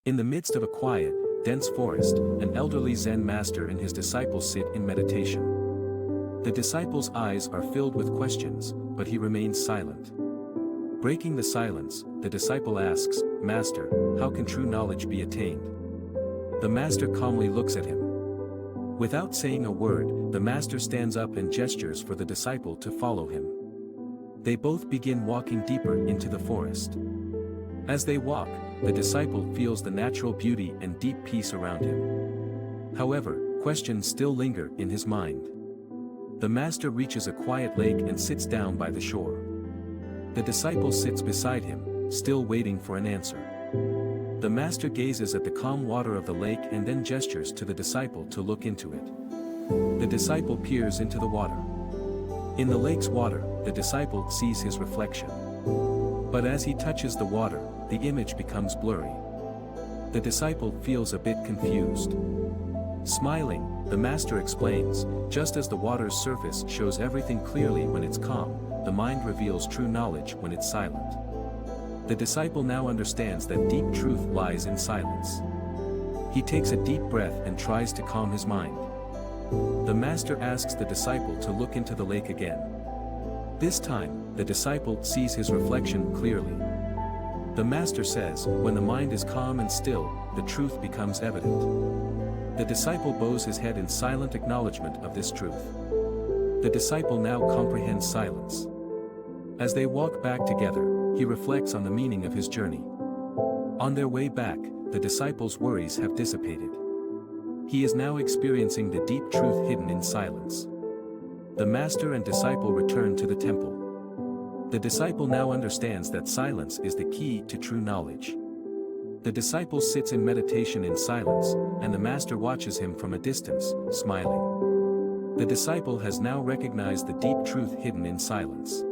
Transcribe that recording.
In the midst of a quiet, dense forest, an elderly Zen master and his disciples sit in meditation. The disciples' eyes are filled with questions, but he remains silent. Breaking the silence, the disciple asks, "Master, how can true knowledge be attained?" The master calmly looks at him. Without saying a word, the master stands up and gestures for the disciple to follow him. They both begin walking deeper into the forest. As they walk, the disciple feels the natural beauty and deep peace around him. However, questions still linger in his mind. The master reaches a quiet lake and sits down by the shore. The disciple sits beside him, still waiting for an answer. The master gazes at the calm water of the lake and then gestures to the disciple to look into it. The disciple peers into the water. In the lake's water, the disciple sees his reflection. But as he touches the water, the image becomes blurry. The disciple feels a bit confused. Smiling, the master explains, just as the water's surface shows everything clearly when it's calm, the mind reveals true knowledge when it's silent. The disciple now understands that deep truth lies in silence. He takes a deep breath and tries to calm his mind. The master asks the disciple to look into the lake again. This time, the disciple sees his reflection clearly. The master says, when the mind is calm and still, the truth becomes evident. The disciple bows his head in silent acknowledgement of this truth. The disciple now comprehends silence. As they walk back together, he reflects on the meaning of his journey. On their way back, the disciple's worries have dissipated. He is now experiencing the deep truth hidden in silence. The master and disciple return to the temple. The disciple now understands that silence is the key to true knowledge. The disciple sits in meditation in silence, and the master watches him from a distance, smiling. The disciple has now recognized the deep truth hidden in silence.